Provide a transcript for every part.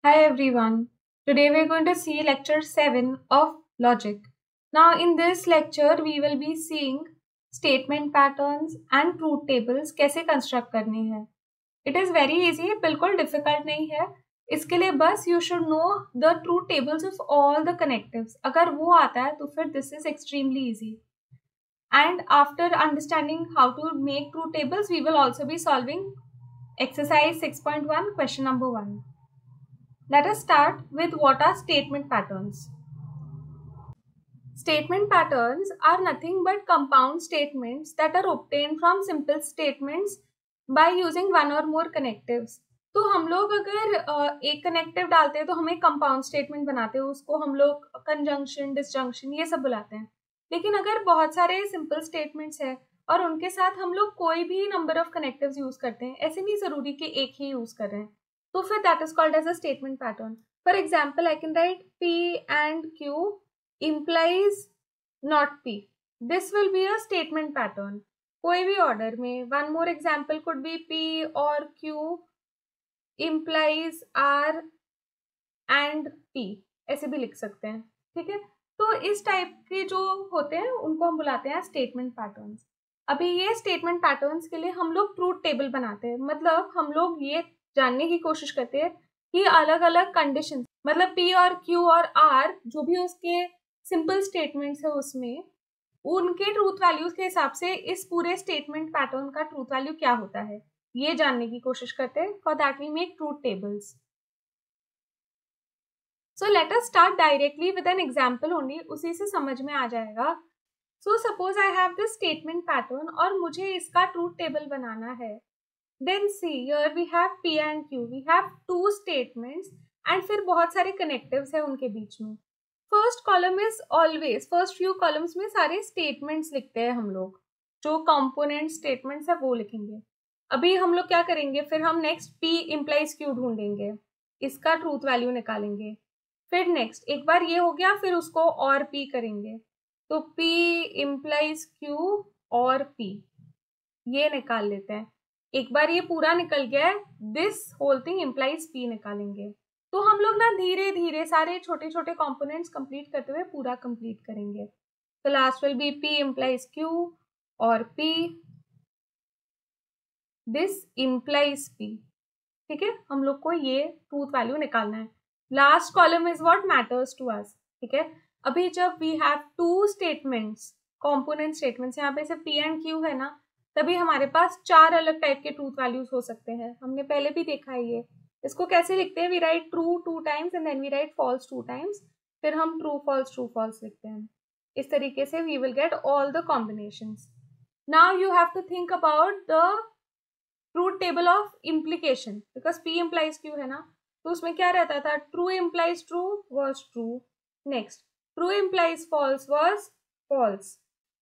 Hi everyone. Today we are going to see lecture 7 of logic. Now in this lecture we will be seeing statement patterns and truth tables कैसे construct करनी है. It is very easy, बिल्कुल difficult नहीं है. इसके लिए बस you should know the truth tables of all the connectives. अगर वो आता है तो फिर this is extremely easy. And after understanding how to make truth tables, we will also be solving exercise 6.1 question number 1. Let us start with what are statement patterns. Statement patterns are nothing but compound statements that are obtained from simple statements by using one or more connectives. तो हम लोग अगर एक connective डालते हैं तो हम एक कंपाउंड स्टेटमेंट बनाते हैं, उसको हम लोग कंजंक्शन, डिसजंक्शन ये सब बुलाते हैं. लेकिन अगर बहुत सारे सिंपल स्टेटमेंट्स हैं और उनके साथ हम लोग कोई भी नंबर ऑफ कनेक्टिव्स यूज करते हैं, ऐसे नहीं जरूरी कि एक ही यूज कर रहे हैं, तो फिर that is called as a statement pattern. For example, I can write P and Q implies not P. This will be a statement pattern. कोई भी ऑर्डर में. One more example could be P और Q implies R and P. ऐसे भी लिख सकते हैं. ठीक है, तो इस टाइप के जो होते हैं उनको हम बुलाते हैं स्टेटमेंट पैटर्न्स. अभी ये स्टेटमेंट पैटर्न्स के लिए हम लोग ट्रूथ टेबल बनाते हैं. मतलब हम लोग ये जानने की कोशिश करते हैं कि अलग अलग कंडीशन, मतलब P और Q और R जो भी उसके सिंपल स्टेटमेंट्स है उसमें उनके ट्रूथ वैल्यूज के हिसाब से इस पूरे स्टेटमेंट पैटर्न का ट्रूथ वैल्यू क्या होता है, ये जानने की कोशिश करते हैं. For that we make truth tables. So let us start directly with an example only, उसी से समझ में आ जाएगा. So suppose I have this statement pattern और मुझे इसका ट्रूथ टेबल बनाना है. Then see, here we have P and Q. We have two statements and फिर बहुत सारे connectives है उनके बीच में. First column is always, first few columns में सारे statements लिखते हैं हम लोग, जो component statements है वो लिखेंगे. अभी हम लोग क्या करेंगे, फिर हम next P implies Q ढूंढेंगे, इसका truth value निकालेंगे. फिर next एक बार ये हो गया, फिर उसको और P करेंगे, तो P implies Q और P ये निकाल लेते हैं. एक बार ये पूरा निकल गया है, this whole thing implies P निकालेंगे. तो हम लोग ना धीरे धीरे सारे छोटे छोटे कंपोनेंट्स कंप्लीट करते हुए पूरा कंप्लीट करेंगे. तो last will be P implies Q और P दिस इम्प्लाइज P. ठीक है, हम लोग को ये ट्रूथ वैल्यू निकालना है. Last column is what matters to us. ठीक है, अभी जब we have two statements, component statements, यहाँ पे सिर्फ P एंड Q है ना, तभी हमारे पास चार अलग टाइप के ट्रूथ वैल्यूज हो सकते हैं. हमने पहले भी देखा है ये. इसको कैसे लिखते हैं, we write true 2 times and then we write false 2 times, फिर हम ट्रू फॉल्स लिखते हैं. इस तरीके से we will get all the combinations. Now you have to think about the truth table of implication, because P implies Q है ना, तो उसमें क्या रहता था, true implies true was true, next true implies false was false,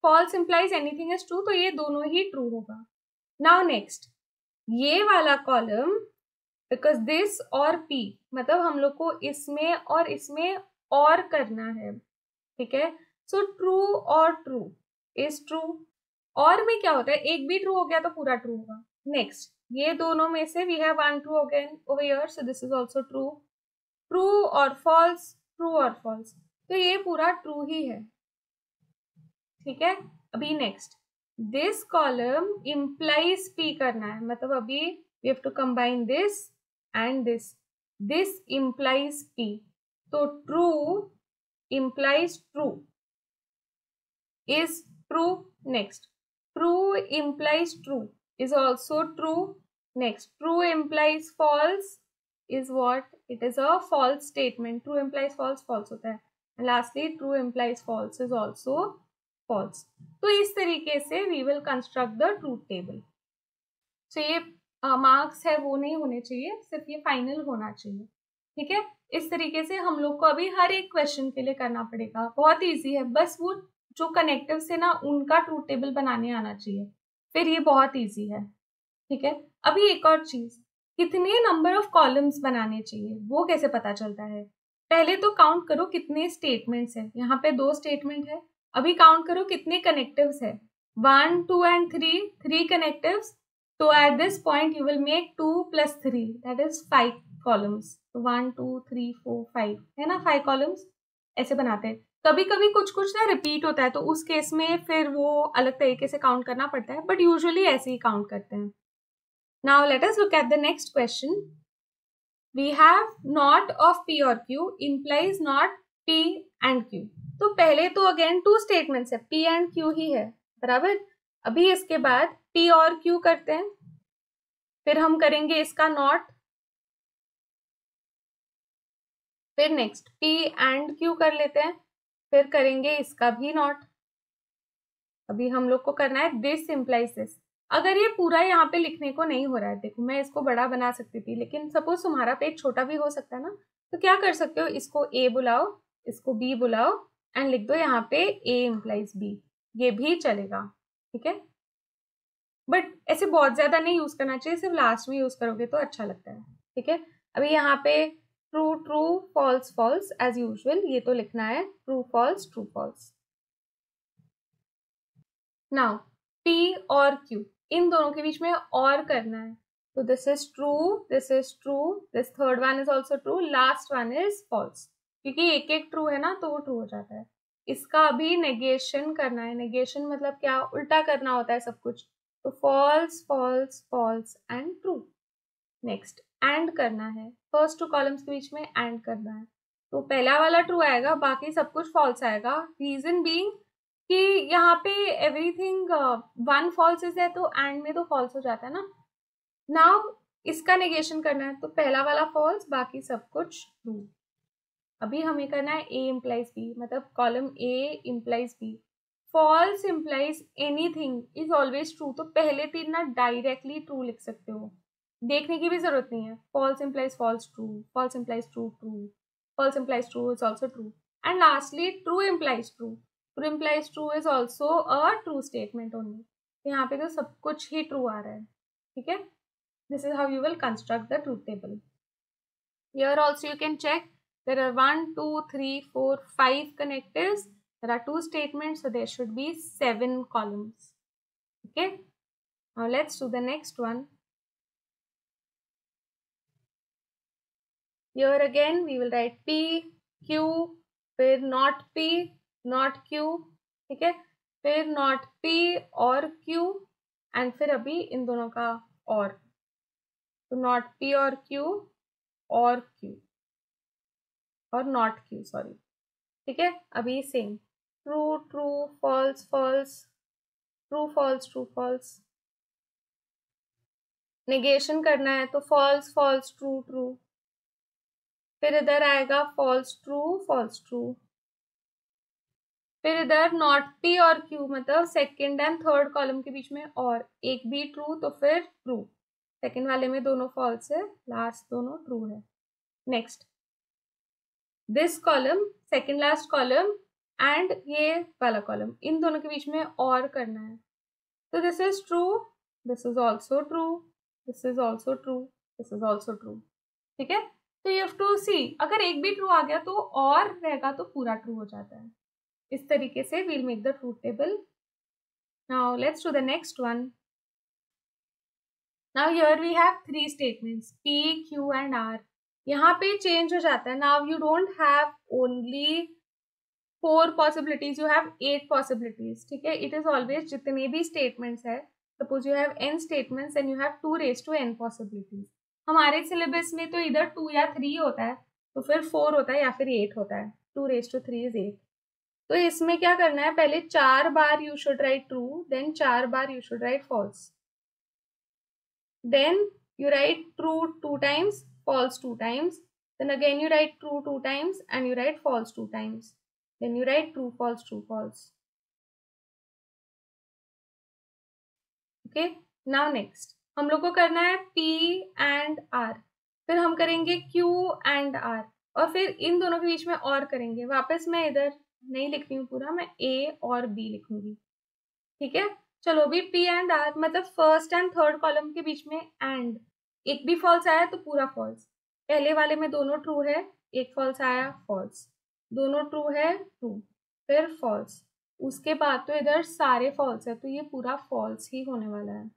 false implies anything is true, तो ये दोनों ही ट्रू होगा. नाउ नेक्स्ट ये वाला कॉलम, बिकॉज दिस और P, मतलब हम लोग को इसमें और करना है. ठीक है, सो ट्रू और ट्रू इज ट्रू. और में क्या होता है, एक भी ट्रू हो गया तो पूरा ट्रू होगा. नेक्स्ट ये दोनों में से we have one true again over here, so this is also true. True और फॉल्स, ट्रू और फॉल्स, तो ये पूरा ट्रू ही है. ठीक है, अभी next this column implies P करना है, मतलब अभी we have to combine this and this implies P, तो true implies true is true. Next true implies true is also true. Next true implies false is what, it is a false statement. True implies false false होता है. Lastly true implies false is also false. तो इस तरीके से we will construct the truth table. So ये marks है वो नहीं होने चाहिए, सिर्फ ये फाइनल होना चाहिए. ठीक है, इस तरीके से हम लोग को अभी हर एक क्वेश्चन के लिए करना पड़ेगा. बहुत इजी है, बस वो जो कनेक्टिव से ना उनका ट्रूथ टेबल बनाने आना चाहिए, फिर ये बहुत इजी है. ठीक है, अभी एक और चीज, कितने नंबर ऑफ कॉलम्स बनाने चाहिए वो कैसे पता चलता है. पहले तो काउंट करो कितने स्टेटमेंट्स है. यहाँ पे 2 स्टेटमेंट है. अभी काउंट करो कितने कनेक्टिव्स है. 1, 2 and 3 कनेक्टिव्स. तो at this point you will make 2 + 3 that is 5. Columns, तो 1 2 3 4 5 है ना, 5 कॉलम्स ऐसे बनाते हैं। कभी कभी कुछ कुछ ना रिपीट होता है, तो उस केस में फिर वो अलग तरीके से काउंट करना पड़ता है, बट यूजुअली ऐसे ही काउंट करते हैं। Now let us look at the next question. We have not of P और Q implies not P and Q. तो पहले तो अगेन टू स्टेटमेंट्स है, पी एंड क्यू ही है, बराबर। अभी इसके बाद पी और क्यू करते हैं, फिर हम करेंगे इसका नॉट, फिर नेक्स्ट पी एंड क्यू कर लेते हैं, फिर करेंगे इसका भी नॉट। अभी हम लोग को करना है दिस इम्प्लाइज दिस। अगर ये पूरा यहाँ पे लिखने को नहीं हो रहा है, देखो मैं इसको बड़ा बना सकती थी, लेकिन सपोज तुम्हारा पेज छोटा भी हो सकता है ना, तो क्या कर सकते हो, इसको ए बुलाओ, इसको बी बुलाओ एंड लिख दो यहाँ पे ए इम्प्लाइज बी, ये भी चलेगा, ठीक है। बट ऐसे बहुत ज्यादा नहीं यूज करना चाहिए, सिर्फ लास्ट में यूज करोगे तो अच्छा लगता है, ठीक है। अभी यहाँ पे true true false false as usual ये तो लिखना है, true false true false. Now P और क्यू इन दोनों के बीच में और करना है, तो this is true, this is true, this third one is also true, last one is false, क्योंकि एक एक ट्रू है ना तो वो ट्रू हो जाता है। इसका अभी नेगेशन करना है, नेगेशन मतलब क्या, उल्टा करना होता है सब कुछ, तो false false false and true. Next and करना है, फर्स्ट टू कॉलम्स के बीच में एंड करना है, तो पहला वाला ट्रू आएगा, बाकी सब कुछ फॉल्स आएगा। रीजन बीइंग कि यहाँ पे एवरीथिंग वन फॉल्स इज है, तो एंड में तो फॉल्स हो जाता है ना। नाउ इसका नेगेशन करना है, तो पहला वाला फॉल्स, बाकी सब कुछ ट्रू। अभी हमें करना है ए इम्प्लाइज बी, मतलब column A implies B. False implies anything is always true, तो पहले तीन ना डायरेक्टली ट्रू लिख सकते हो, देखने की भी जरूरत नहीं है। False implies false true, false implies true true, false implies true is also true, and lastly true implies true, true implies true is also a true statement only. यहाँ पे तो सब कुछ ही ट्रू आ रहा है, ठीक है। This is how you will construct the truth table. Here also you can check, there are 1 2 3 4 5 connectives, there are 2 statements, so there should be 7 columns, okay. Now let's do the next one. Here again we will write P Q, फिर not P not Q, ठीक है, फिर not P और Q, and फिर अभी इन दोनों का और, तो not P और Q और Q और not Q, सॉरी, ठीक है। अभी same true true false false, true false true false. Negation करना है तो फॉल्स फॉल्स ट्रू ट्रू, फिर इधर आएगा फॉल्स ट्रू फॉल्स ट्रू, फिर इधर नॉट पी और क्यू, मतलब सेकंड एंड थर्ड कॉलम के बीच में और एक भी ट्रू, तो फिर ट्रू, सेकंड वाले में दोनों फॉल्स है, लास्ट दोनों ट्रू है। Next this column, second last column and ये वाला कॉलम, इन दोनों के बीच में और करना है, तो this is true, this is also true, this is also true, this is also true, ठीक है। तो यू हैव टू सी, अगर एक भी ट्रू आ गया तो और रहेगा तो पूरा ट्रू हो जाता है। इस तरीके से we'll make the truth table. Now let's do the next one. Now here we have 3 statements P, Q and R. यहाँ पे चेंज हो जाता है. Now you don't have only 4 possibilities, you have 8 possibilities. ठीक है, it is always जितने भी statements है, suppose you have n statements and you have 2 raised to n possibilities. हमारे सिलेबस में तो इधर 2 या 3 होता है, तो फिर 4 होता है या फिर 8 होता है. 2 raised to 3 is 8. तो इसमें क्या करना है, पहले 4 बार you should write true, then 4 बार you should write false, then you write true 2 times, false 2 times, then again you write true 2 times and you write false 2 times, then you write true false true false. Okay, now next हम लोग को करना है P and R, फिर हम करेंगे Q and R, और फिर इन दोनों के बीच में और करेंगे। वापस मैं इधर नहीं लिख रही हूँ पूरा, मैं A और B लिखूंगी, ठीक है। चलो अभी P एंड R, मतलब फर्स्ट एंड थर्ड कॉलम के बीच में एंड, एक भी फॉल्स आया तो पूरा फॉल्स, पहले वाले में दोनों ट्रू है, एक फॉल्स आया फॉल्स, दोनों ट्रू है ट्रू, फिर फॉल्स, उसके बाद तो इधर सारे फॉल्स है, तो ये पूरा फॉल्स ही होने वाला है,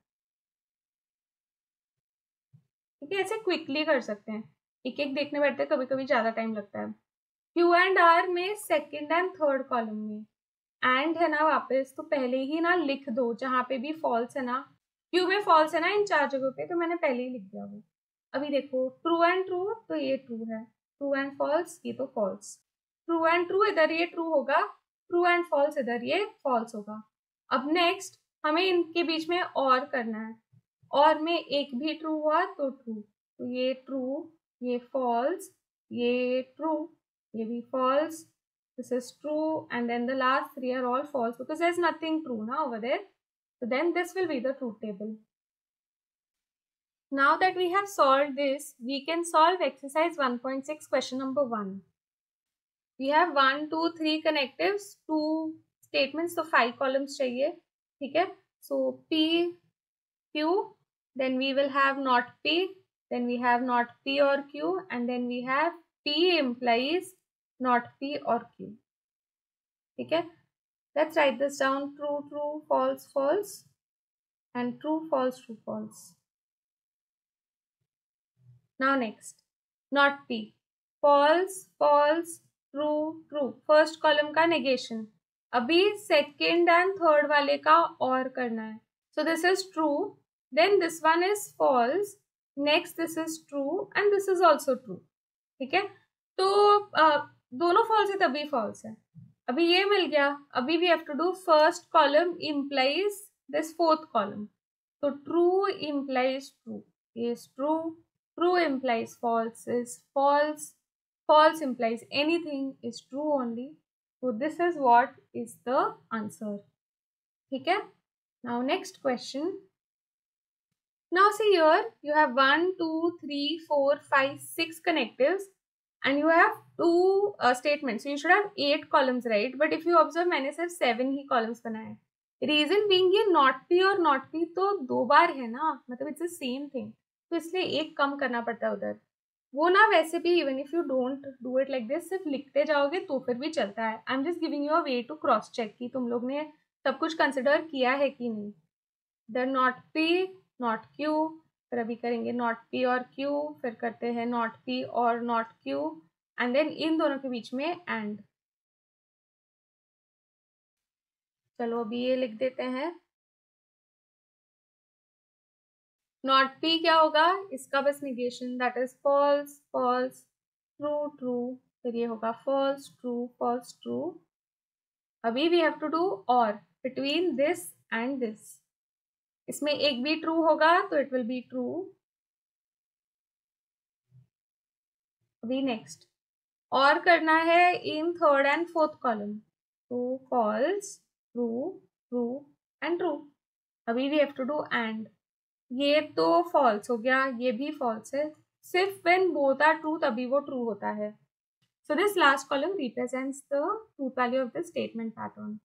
ठीक है। ऐसे क्विकली कर सकते हैं, एक एक देखने बैठते कभी कभी ज्यादा टाइम लगता है। क्यू एंड आर में सेकेंड एंड थर्ड कॉलम में एंड है ना वापस, तो पहले ही ना लिख दो जहां पे भी फॉल्स है ना, क्यू में फॉल्स है ना इन 4 जगहों पे, तो मैंने पहले ही लिख दिया वो। अभी देखो ट्रू एंड ट्रू, तो ये ट्रू है, ट्रू एंड फॉल्स ये तो फॉल्स, ट्रू एंड ट्रू इधर ये ट्रू होगा, ट्रू एंड फॉल्स इधर ये फॉल्स होगा। अब नेक्स्ट हमें इनके बीच में और करना है, और में एक भी ट्रू हुआ तो ट्रू, तो ये ट्रू, ये फॉल्स, ये ट्रू, ये भी false, this is true, and then the last 3 are all false because there's nothing true now over there. So then this will be the truth table. Now that we have solved this, we can solve exercise 1.6 question number 1. We have 1, 2, 3 connectives, 2 statements, so 5 columns चाहिए, ठीक है? So P, Q, then we will have not P, then we have not P or Q, and then we have P implies not P or Q. ठीक है? Let's write this down. True, true, false, false, and true, false, true, false. Now next, not P. False, false, true, true. First column का negation. अभी second and third वाले का और करना है. So this is true. Then this one is false. Next this is true and this is also true. ठीक है? तो दोनों false है तभी false है. अभी ये मिल गया. अभी we have to do first column implies this fourth column. So true implies true is true. True implies false is false. False implies anything is true only. So this is what is the answer. ठीक है? Now next question. Now see here, you have 1, 2, 3, 4, 5, 6 connectives and you have 2 statements. So you should have 8 columns, right? But if you observe, मैंने सिर्फ 7 ही columns बनाए. Reason being ये not P और not P तो 2 बार है ना, मतलब it's the same thing. तो इसलिए एक कम करना पड़ता है उधर. वो ना वैसे भी even if you don't do it like this, सिर्फ लिखते जाओगे तो फिर भी चलता है. I'm just giving you a way to cross check कि तुम लोग ने सब कुछ consider किया है कि नहीं. Then not P, not Q, फिर अभी करेंगे not P और Q, फिर करते हैं not P और not Q, and then इन दोनों के बीच में and. चलो अभी ये लिख देते हैं. not P क्या होगा, इसका बस negation, that is false, false, true, true, फिर ये होगा false, true, false, true. अभी we have to do or between this and this. इसमें एक भी ट्रू होगा तो इट विल बी ट्रू. अभी नेक्स्ट और करना है in third and fourth column. True, false, true, true and true. अभी we have to do and. ये तो फॉल्स हो गया, ये भी फॉल्स है. सिर्फ व्हेन बोथ आर ट्रू तभी वो ट्रू होता है. So this last column represents the truth value of the statement pattern.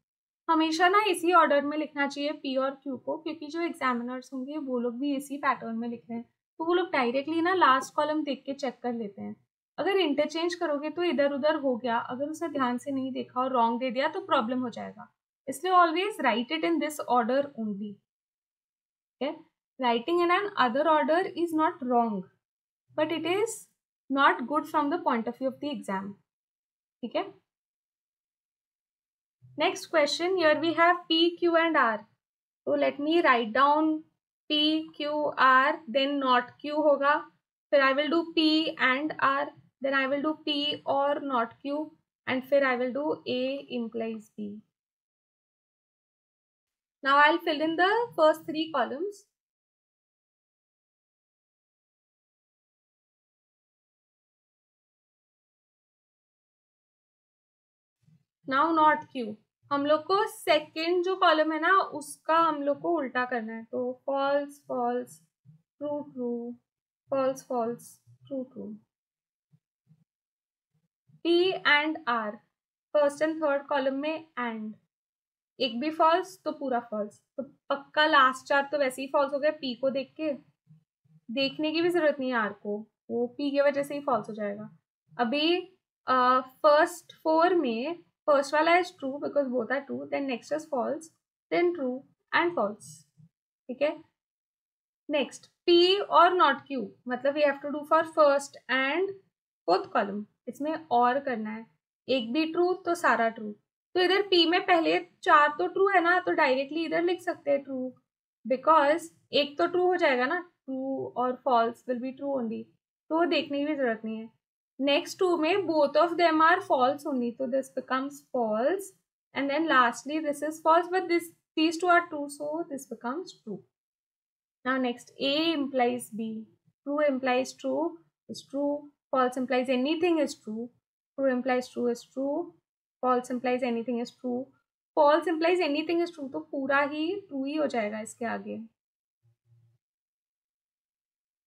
हमेशा ना इसी ऑर्डर में लिखना चाहिए पी और क्यू को, क्योंकि जो एग्जामिनर्स होंगे वो लोग भी इसी पैटर्न में लिख रहे हैं, तो वो लोग डायरेक्टली ना लास्ट कॉलम देख के चेक कर लेते हैं. अगर इंटरचेंज करोगे तो इधर उधर हो गया, अगर उसे ध्यान से नहीं देखा और रॉन्ग दे दिया तो प्रॉब्लम हो जाएगा. इसलिए always right it in this order only. Writing in an other order is not wrong, but it is not good from the point of view of the exam. ठीक है? Next question, here we have P, Q and R. So let me write down P, Q, R, then not Q होगा. फिर I will do P and R, then I will do P or not Q, and फिर I will do A implies B. Now I'll fill in the first 3 columns. Now not Q. हम लोग को second जो column है ना उसका हम लोग को उल्टा करना है. तो false, false, true, true, false, false, true, true. P and R first and third column में एंड. एक भी फॉल्स तो पूरा फॉल्स, तो पक्का लास्ट 4 तो वैसे ही फॉल्स हो गए. P को देख के देखने की भी जरूरत नहीं है R को, वो P की वजह से ही फॉल्स हो जाएगा. अभी फर्स्ट 4 में फर्स्ट वाला is true because both are true, then next is false, then true and false. ठीक है? नेक्स्ट P और नॉट Q, मतलब we have to do for first and fourth column. इसमें और करना है, एक भी ट्रू तो सारा ट्रू. तो इधर P में पहले 4 तो ट्रू है ना, तो डायरेक्टली इधर लिख सकते हैं ट्रू, बिकॉज एक तो ट्रू हो जाएगा ना, ट्रू और false will be true only, तो वो देखने की भी जरूरत नहीं है. नेक्स्ट 2 में both of them are false only, तो this becomes false, and then lastly this is false but these two are true, so this becomes true. Now next, A implies B. True implies true is true. False implies anything is true. True implies true is true. False implies anything is true. False implies anything is true. तो पूरा ही true ही हो जाएगा इसके आगे.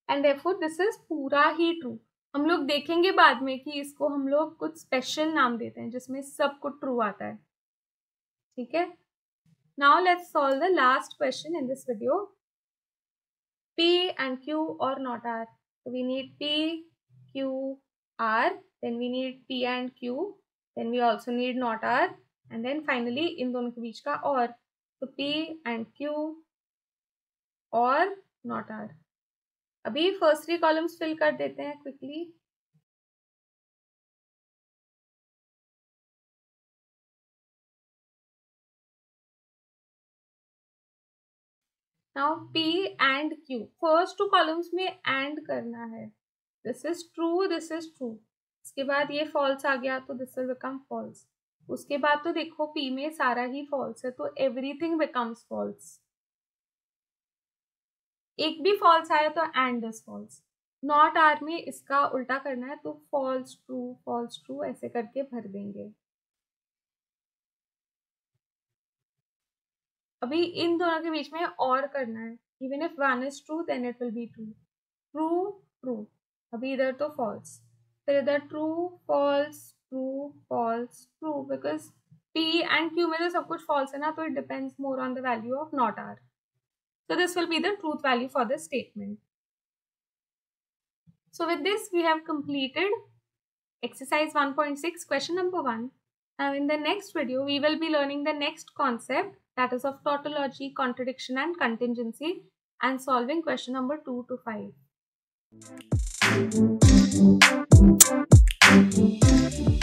And therefore this is पूरा ही true. हम लोग देखेंगे बाद में कि इसको हम लोग कुछ स्पेशल नाम देते हैं जिसमें सब कुछ ट्रू आता है. ठीक है. Now let's solve the last question in this video. P and Q or not R. So we need P, Q, R. Then we need P and Q. Then we also need not R. And then finally इन दोनों के बीच का और. तो P and Q और not R. अभी first 3 columns fill कर देते हैं quickly. Now P and Q. First 2 columns में and करना है. This is true, this is true. इसके बाद ये false आ गया तो this will become false. उसके बाद तो देखो P में सारा ही false है तो everything becomes false. एक भी false आया तो and is false. Not R में इसका उल्टा करना है तो false true ऐसे करके भर देंगे. अभी इन दोनों के बीच में और करना है. Even if one is true, then it will be true. True. अभी इधर तो false. फिर इधर true, false, true, because P and Q में तो सब कुछ false है ना, तो it depends more on the value of not R. So this will be the truth value for this statement. So with this, we have completed exercise 1.6, question number 1. Now in the next video, we will be learning the next concept, that is of tautology, contradiction and contingency, and solving question number 2 to 5.